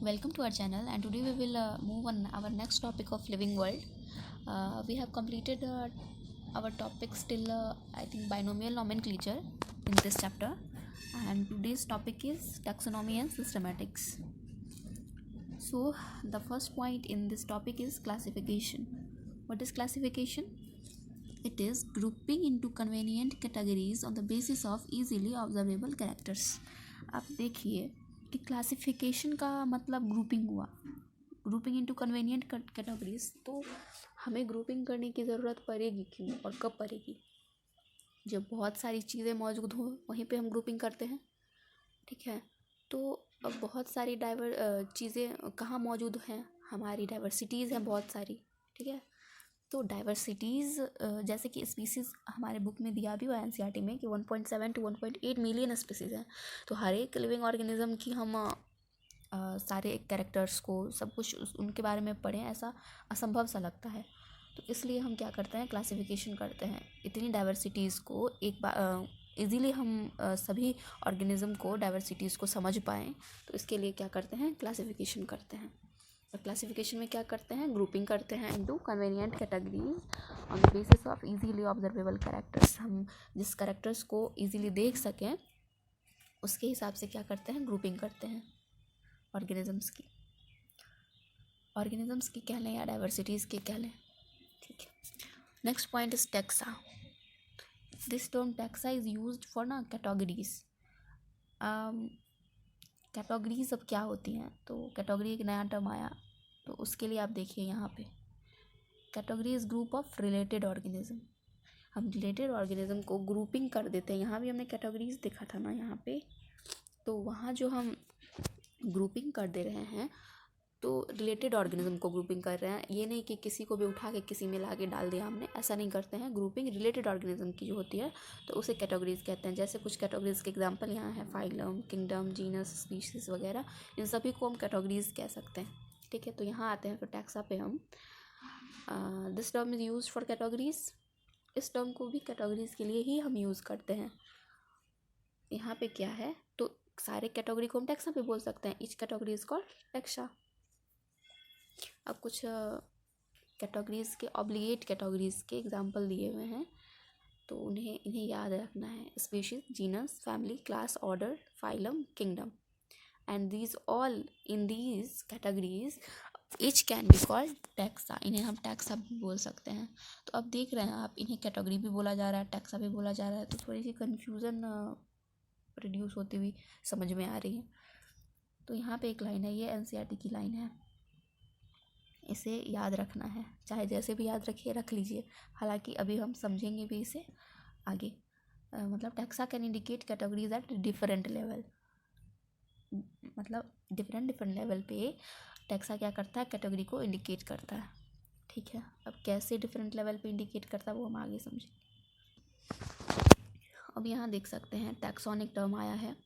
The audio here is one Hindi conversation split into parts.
Welcome to our channel, and today we will move on our next topic of living world. We have completed our topics till I think binomial nomenclature in this chapter, and today's topic is taxonomy and systematics. So the first point in this topic is classification. What is classification? It is grouping into convenient categories on the basis of easily observable characters. आप देखिए कि क्लासिफिकेशन का मतलब ग्रुपिंग हुआ, ग्रुपिंग इनटू कन्वीनियंट कैटेगरीज। तो हमें ग्रुपिंग करने की ज़रूरत पड़ेगी क्यों और कब पड़ेगी? जब बहुत सारी चीज़ें मौजूद हो वहीं पे हम ग्रुपिंग करते हैं, ठीक है। तो अब बहुत सारी चीज़ें कहाँ मौजूद हैं? हमारी डाइवर्सिटीज़ हैं बहुत सारी, ठीक है। तो डाइवर्सिटीज़ जैसे कि स्पीसीज़ हमारे बुक में दिया भी हुआ है एनसीईआरटी में कि 1.7 to 1.8 मिलियन स्पीसीज़ हैं। तो हर एक लिविंग ऑर्गेनिज्म की हम सारे कैरेक्टर्स को सब कुछ उनके बारे में पढ़ें, ऐसा असंभव सा लगता है। तो इसलिए हम क्या करते हैं, क्लासिफिकेशन करते हैं। इतनी डाइवर्सिटीज़ को एक बार इजीली हम सभी ऑर्गेनिज्म को डाइवर्सिटीज़ को समझ पाएँ, तो इसके लिए क्या करते हैं, क्लासिफिकेशन करते हैं। और क्लासिफिकेशन में क्या करते हैं, ग्रुपिंग करते हैं into convenient categories on the basis of easily observable characters. हम जिस कैरेक्टर्स को इजीली देख सकें उसके हिसाब से क्या करते हैं, ग्रुपिंग करते हैं ऑर्गेनिजम्स की कह लें या डाइवर्सिटीज़ की कह लें, ठीक है। Next point is taxa. This term taxa is used for categories. Categories अब क्या होती हैं, तो कैटेगरी एक नया टर्म आया, तो उसके लिए आप देखिए यहाँ पे category is group of related organism. हम रिलेटेड ऑर्गेनिज्म को ग्रुपिंग कर देते हैं। यहाँ भी हमने कैटेगरीज देखा था ना यहाँ पे, तो वहाँ जो हम ग्रुपिंग कर दे रहे हैं तो रिलेटेड ऑर्गेनिज्म को ग्रुपिंग कर रहे हैं। ये नहीं कि किसी को भी उठा के किसी में ला के डाल दिया हमने, ऐसा नहीं करते हैं। ग्रुपिंग रिलेटेड ऑर्गेनिज्म की जो होती है तो उसे कैटेगरीज कहते हैं। जैसे कुछ कैटेगरीज के एग्जांपल यहाँ है, फाइलम, किंगडम, जीनस, स्पीशीज वगैरह, इन सभी को हम कैटेगरीज कह सकते हैं, ठीक है। तो यहाँ आते हैं फिर टैक्सा पे हम। This term is use for categories. इस टर्म को भी कैटेगरीज के लिए ही हम यूज़ करते हैं। यहाँ पे क्या है, तो सारे कैटेगरी को हम टैक्सा पे बोल सकते हैं। Each category is called taxa. अब कुछ कैटेगरीज के ऑब्लिगेट कैटेगरीज के एग्जांपल दिए हुए हैं, तो इन्हें याद रखना है। Species, genus, family, class, order, phylum, kingdom, and these all in these categories each can be called taxa. इन्हें हम टैक्सा भी बोल सकते हैं। तो अब देख रहे हैं आप, इन्हें कैटेगरी भी बोला जा रहा है, टैक्सा भी बोला जा रहा है, तो थोड़ी सी कन्फ्यूज़न रिड्यूस होती हुई समझ में आ रही है। तो यहाँ पे एक लाइन है, ये एनसीईआरटी की लाइन है, इसे याद रखना है, चाहे जैसे भी याद रखिए, रख लीजिए। हालांकि अभी हम समझेंगे भी इसे आगे। मतलब taxa can indicate categories eight different level. मतलब डिफरेंट लेवल पे टैक्सा क्या करता है, कैटेगरी को इंडिकेट करता है, ठीक है। अब कैसे डिफरेंट लेवल पे इंडिकेट करता है वो हम आगे समझेंगे। अब यहाँ देख सकते हैं टैक्सॉन एक टर्म आया है।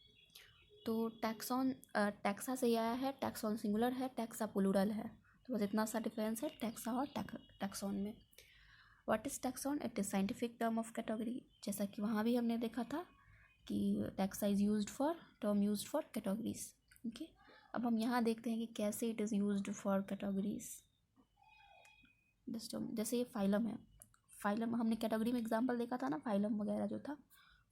तो टैक्सॉन टैक्सा से ही आया है। टैक्सॉन सिंगुलर है, टैक्सा प्लूरल है, तो बस इतना सा डिफरेंस है टैक्सा और टैक्सॉन में। What is taxon? It is scientific term of category. जैसा कि वहाँ भी हमने देखा था कि taxa is used for categories, okay. अब हम यहाँ देखते हैं कि कैसे it is used for categories. जैसे ये फाइलम है, फाइलम हमने कैटेगरी में एग्जांपल देखा था ना, फाइलम वगैरह जो था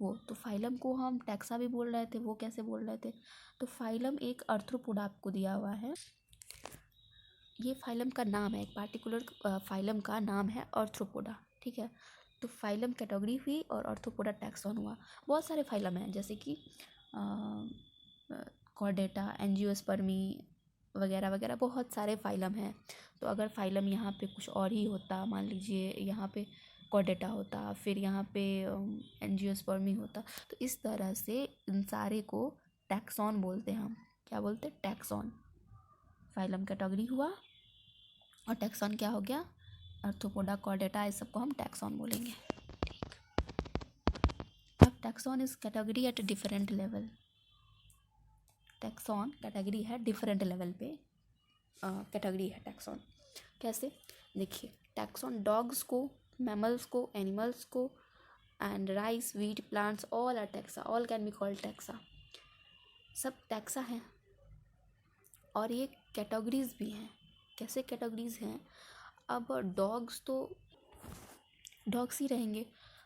वो, तो फाइलम को हम टैक्सा भी बोल रहे थे। वो कैसे बोल रहे थे, तो फाइलम एक आर्थ्रोपोडा आपको दिया हुआ है, ये फाइलम का नाम है, एक पार्टिकुलर फाइलम का नाम है आर्थ्रोपोडा, ठीक है। तो फाइलम कैटेगरी हुई और आर्थ्रोपोडा टैक्सॉन हुआ। बहुत सारे फाइलम हैं, जैसे कि कॉर्डेटा, एंजियोस्पर्मी वगैरह वगैरह, बहुत सारे फाइलम हैं। तो अगर फाइलम यहाँ पे कुछ और ही होता, मान लीजिए यहाँ पे कॉर्डेटा होता, फिर यहाँ पे एंजियोस्पर्मी होता, तो इस तरह से इन सारे को टैक्सॉन बोलते हैं हम। क्या बोलते हैं? टैक्सॉन। फाइलम कैटेगरी हुआ और टैक्सॉन क्या हो गया, आर्थ्रोपोडा, कॉर्डेटा, इस सबको हम टैक्सॉन बोलेंगे, ठीक। अब taxon is category at different level. Taxon category है डिफरेंट लेवल पे, कैटेगरी है टैक्सॉन। कैसे? देखिए, टैक्सॉन डॉग्स को, मैमल्स को, एनिमल्स को, and rice, wheat, plants, all are taxa, all can be called taxa. सब टैक्सा हैं। और ये कैटेगरीज भी हैं। कैसे कैटेगरीज हैं? अब डॉग्स तो डॉग्स ही रहेंगे।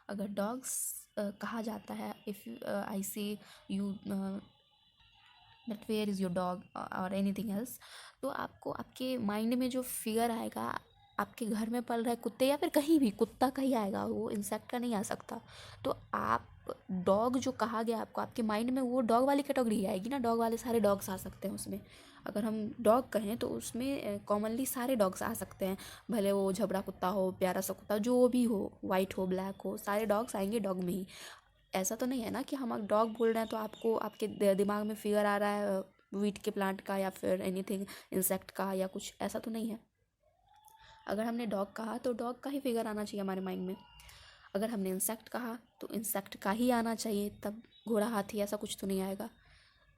अगर डॉग्स कहा जाता है, if I say you that where is your dog और एनीथिंग एल्स, तो आपको आपके माइंड में जो फिगर आएगा, आपके घर में पल रहे कुत्ते या फिर कहीं भी कुत्ता का ही आएगा, वो इंसेक्ट का नहीं आ सकता। तो आप डॉग जो कहा गया आपको, आपके माइंड में वो डॉग वाली कैटेगरी ही आएगी ना। डॉग वाले सारे डॉग्स आ सकते हैं उसमें। अगर हम डॉग कहें तो उसमें कॉमनली सारे डॉग्स आ सकते हैं, भले वो झबरा कुत्ता हो, प्यारा सा कुत्ता, जो भी हो, वाइट हो, ब्लैक हो, सारे डॉग्स आएंगे डॉग में ही। ऐसा तो नहीं है ना कि हम डॉग बोल रहे हैं तो आपको आपके दिमाग में फिगर आ रहा है वीट के प्लांट का या फिर एनीथिंग इंसेक्ट का या कुछ, ऐसा तो नहीं है। अगर हमने डॉग कहा तो डॉग का ही फिगर आना चाहिए हमारे माइंड में। अगर हमने इंसेक्ट कहा तो इंसेक्ट का ही आना चाहिए, तब घोड़ा हाथी ऐसा कुछ तो नहीं आएगा।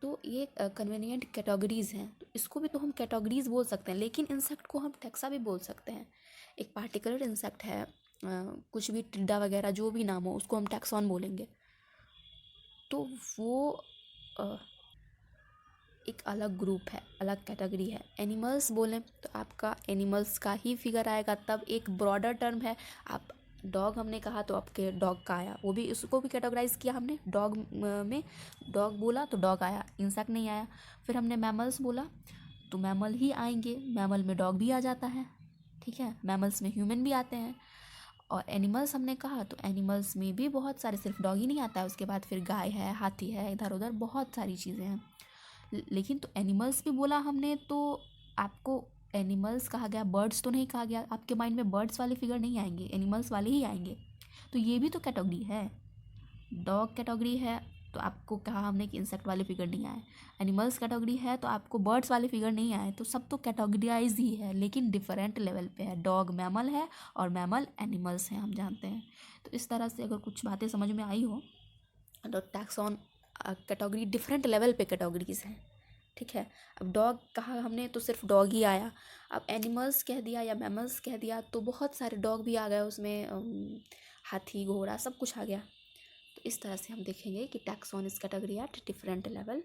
तो ये कन्वीनियंट कैटेगरीज हैं, तो इसको भी तो हम कैटेगरीज बोल सकते हैं, लेकिन इंसेक्ट को हम टैक्सा भी बोल सकते हैं। एक पार्टिकुलर इंसेक्ट है, कुछ भी टिड्डा वगैरह जो भी नाम हो, उसको हम टैक्सॉन बोलेंगे। तो वो अ, एक अलग ग्रुप है, अलग कैटेगरी है। एनिमल्स बोलें तो आपका एनिमल्स का ही फिगर आएगा, तब एक ब्रॉडर टर्म है। आप डॉग हमने कहा तो आपके डॉग का आया, वो भी उसको भी कैटेगराइज किया हमने डॉग में। डॉग बोला तो डॉग आया, इंसेक्ट नहीं आया। फिर हमने मैमल्स बोला तो मैमल ही आएंगे, मैमल में डॉग भी आ जाता है, ठीक है। मैमल्स में ह्यूमन भी आते हैं। और एनिमल्स हमने कहा तो एनिमल्स में भी बहुत सारे, सिर्फ डॉग ही नहीं आता है, उसके बाद फिर गाय है, हाथी है, इधर उधर बहुत सारी चीज़ें हैं। लेकिन तो एनिमल्स भी बोला हमने तो आपको एनिमल्स कहा गया, बर्ड्स तो नहीं कहा गया। आपके माइंड में बर्ड्स वाले फिगर नहीं आएंगे, एनिमल्स वाले ही आएंगे। तो ये भी तो कैटेगरी है। डॉग कैटेगरी है तो आपको कहा हमने कि इंसेक्ट वाले फिगर नहीं आए। एनिमल्स कैटेगरी है तो आपको बर्ड्स वाले फिगर नहीं आए। तो सब तो कैटेगराइज ही है, लेकिन डिफरेंट लेवल पे है। डॉग मैमल है और मैमल एनिमल्स हैं, हम जानते हैं। तो इस तरह से अगर कुछ बातें समझ में आई हो तो टैक्सॉन कैटेगरी डिफरेंट लेवल पे कैटेगरीज हैं, ठीक है। अब डॉग कहा हमने तो सिर्फ डॉग ही आया। अब एनिमल्स कह दिया या मैमल्स कह दिया तो बहुत सारे डॉग भी आ गए उसमें, हाथी, घोड़ा, सब कुछ आ गया। तो इस तरह से हम देखेंगे कि टैक्सॉन इस कैटेगरी एट डिफरेंट लेवल।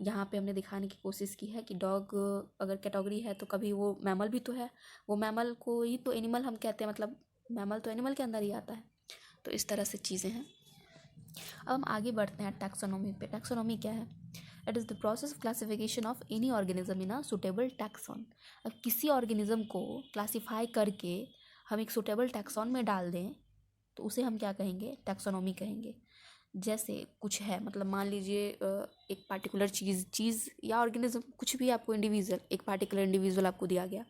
यहाँ पे हमने दिखाने की कोशिश की है कि डॉग अगर कैटेगरी है तो कभी वो मैमल भी तो है, वो मैमल को ही तो एनिमल हम कहते हैं, मतलब मैमल तो एनिमल के अंदर ही आता है। तो इस तरह से चीज़ें हैं। अब हम आगे बढ़ते हैं टैक्सोनॉमी पे। टैक्सोनॉमी क्या है? It is the process of classification of any organism in a suitable taxon. अब किसी ऑर्गेनिज्म को क्लासीफाई करके हम एक सुटेबल टैक्सॉन में डाल दें तो उसे हम क्या कहेंगे? टैक्सोनॉमी कहेंगे। जैसे कुछ है, मतलब मान लीजिए एक पार्टिकुलर चीज़ या ऑर्गेनिज्म, कुछ भी आपको इंडिविजुअल, एक पार्टिकुलर इंडिविजुअल आपको दिया गया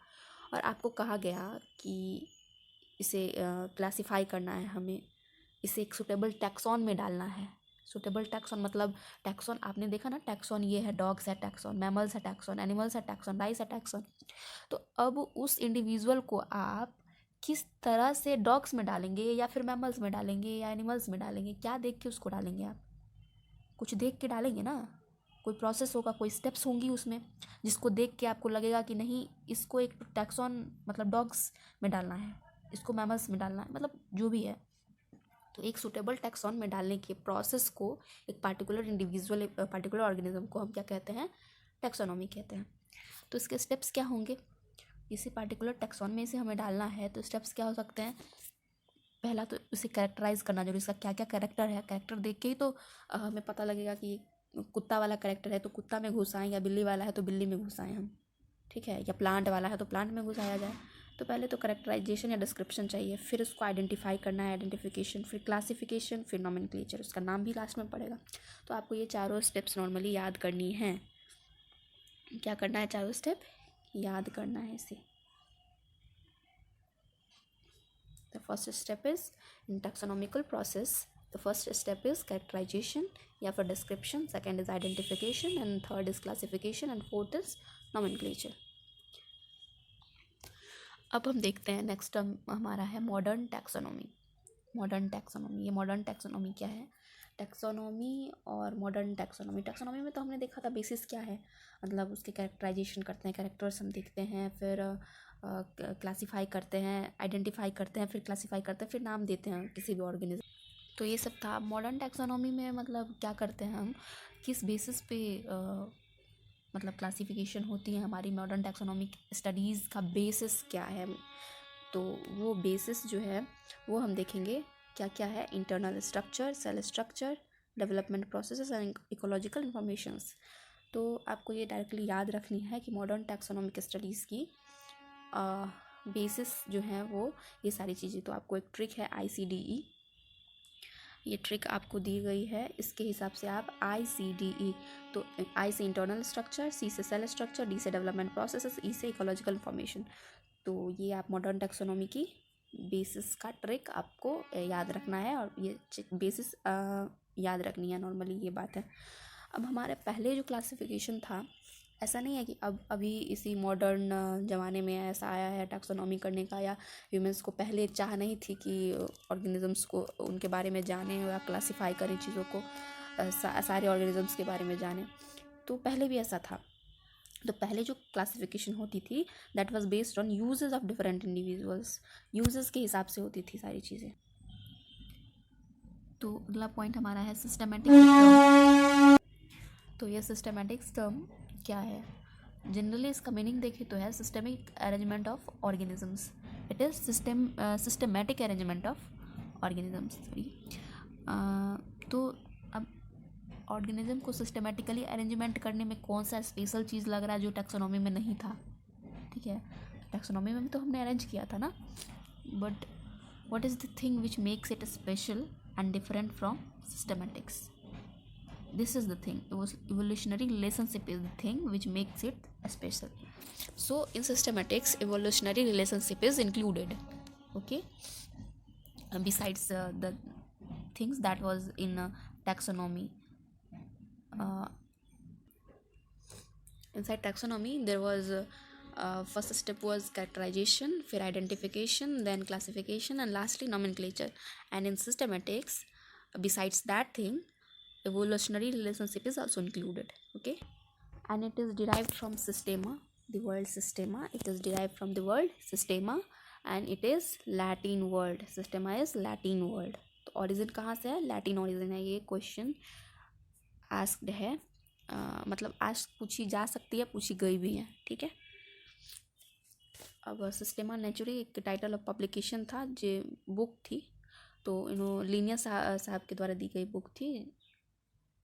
और आपको कहा गया कि इसे क्लासीफाई करना है, हमें इसे एक सुटेबल टैक्सॉन में डालना है। सुटेबल टैक्सॉन मतलब टैक्सॉन आपने देखा ना, टैक्सॉन ये है, डॉग्स है टैक्सॉन, मैमल्स है टैक्सॉन, एनिमल्स है टैक्सॉन, राइस है टैक्सॉन। तो अब उस इंडिविजुअल को आप किस तरह से डॉग्स में डालेंगे या फिर मैमल्स में डालेंगे या एनिमल्स में डालेंगे, क्या देख के उसको डालेंगे? आप कुछ देख के डालेंगे ना, कोई प्रोसेस होगा, कोई स्टेप्स होंगी उसमें, जिसको देख के आपको लगेगा कि नहीं, इसको एक टैक्सॉन मतलब डॉग्स में डालना है, इसको मैमल्स में डालना है, मतलब जो भी है। तो एक सुटेबल टैक्सॉन में डालने के प्रोसेस को, एक पार्टिकुलर इंडिविजुअल, एक पार्टिकुलर ऑर्गेनिज्म को हम क्या कहते हैं? टैक्सोनॉमी कहते हैं। तो इसके स्टेप्स क्या होंगे? इसी पार्टिकुलर टैक्सॉन में इसे हमें डालना है तो स्टेप्स क्या हो सकते हैं? पहला तो उसे कैरेक्टराइज करना जरूरी, इसका क्या क्या कैरेक्टर है। कैरेक्टर देख के ही तो हमें पता लगेगा कि कुत्ता वाला कैरेक्टर है तो कुत्ता में घुसाएं, या बिल्ली वाला है तो बिल्ली में घुसाएं हम, ठीक है। या प्लांट वाला है तो प्लांट में घुसाया जाए। तो पहले तो कैरेक्टराइजेशन या डिस्क्रिप्शन चाहिए, फिर उसको आइडेंटिफाई करना है, आइडेंटिफिकेशन, फिर क्लासिफिकेशन, फिर नॉमेनक्लेचर, उसका नाम भी लास्ट में पड़ेगा। तो आपको ये चारों स्टेप्स नॉर्मली याद करनी है। क्या करना है? चारों स्टेप याद करना है इसे। The first step is in taxonomical process. The first step is characterization या फिर description, second is identification and third is classification and fourth is nomenclature. अब हम देखते हैं नेक्स्ट हमारा है मॉडर्न टैक्सोनॉमी। मॉडर्न टैक्सोनॉमी, ये मॉडर्न टैक्सोनॉमी क्या है? टैक्सोनॉमी और मॉडर्न टैक्सोनॉमी। टैक्सोनॉमी में तो हमने देखा था बेसिस क्या है, मतलब उसके कैरेक्टराइजेशन करते हैं, कैरेक्टर्स हम देखते हैं, फिर क्लासीफाई करते हैं, आइडेंटिफाई करते हैं, फिर क्लासीफाई करते हैं, फिर नाम देते हैं किसी भी ऑर्गेनिज्म। तो ये सब था। मॉडर्न टैक्सोनॉमी में मतलब क्या करते हैं हम, किस बेसिस पे मतलब क्लासिफिकेशन होती है हमारी मॉडर्न टैक्सोनॉमिक स्टडीज़ का बेसिस क्या है, तो वो बेसिस जो है वो हम देखेंगे क्या क्या है। Internal structure, cell structure, development processes and ecological informations. तो आपको ये डायरेक्टली याद रखनी है कि मॉडर्न टैक्सोनॉमिक स्टडीज़ की बेसिस जो है वो ये सारी चीज़ें। तो आपको एक ट्रिक है ICDE, ये ट्रिक आपको दी गई है, इसके हिसाब से आप ICDE, तो I से इंटरनल स्ट्रक्चर, C से सेल स्ट्रक्चर, D से डेवलपमेंट प्रोसेसेस, E से इकोलॉजिकल इंफॉर्मेशन। तो ये आप मॉडर्न टैक्सोनॉमी की बेसिस का ट्रिक आपको याद रखना है, और ये बेसिस याद रखनी है, नॉर्मली ये बात है। अब हमारे पहले जो क्लासिफिकेशन था, ऐसा नहीं है कि अब अभी इसी मॉडर्न ज़माने में ऐसा आया है टैक्सोनॉमी करने का, या ह्यूमंस को पहले चाह नहीं थी कि ऑर्गेनिजम्स को उनके बारे में जानें या क्लासिफाई करें चीज़ों को, सारे ऑर्गेनिजम्स के बारे में जानें। तो पहले भी ऐसा था। तो पहले जो क्लासिफिकेशन होती थी that was based on uses of different individuals, uses के हिसाब से होती थी सारी चीज़ें। तो अगला पॉइंट हमारा है सिस्टमेटिक टर्म। तो ये सिस्टमेटिक टर्म क्या है? जनरली इसका मीनिंग देखें तो है systemic arrangement of organisms. It is systematic arrangement of organisms. Sorry. तो अब ऑर्गेनिज्म को सिस्टमेटिकली अरेंजमेंट करने में कौन सा स्पेशल चीज़ लग रहा है जो टैक्सोनॉमी में नहीं था? ठीक है, टैक्सोनॉमी में भी तो हमने अरेंज किया था ना, but what is the thing which makes it special and different from systematics? This is the thing. Evolutionary relationship is the thing which makes it special. So in systematics, evolutionary relationship is included. Okay, besides the things that was in taxonomy. Inside taxonomy there was first step was characterization, फिर identification, then classification, and lastly nomenclature. And in systematics, besides that thing, evolutionary relationship is also included. Okay, and it is derived from systema, the word systema. It is derived from the word systema, and it is Latin word. Systema is Latin word. तो origin कहाँ से है? Latin origin है। ये क्वेश्चन आस्क्ड है, मतलब आज पूछी जा सकती है, पूछी गई भी है। ठीक है, अब सिस्टेमा नेचुरी एक टाइटल ऑफ पब्लिकेशन था, जो बुक थी, तो लीनियर साहब के द्वारा दी गई बुक थी,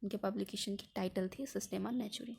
उनके पब्लिकेशन की टाइटल थी सिस्टेमा नेचुरी।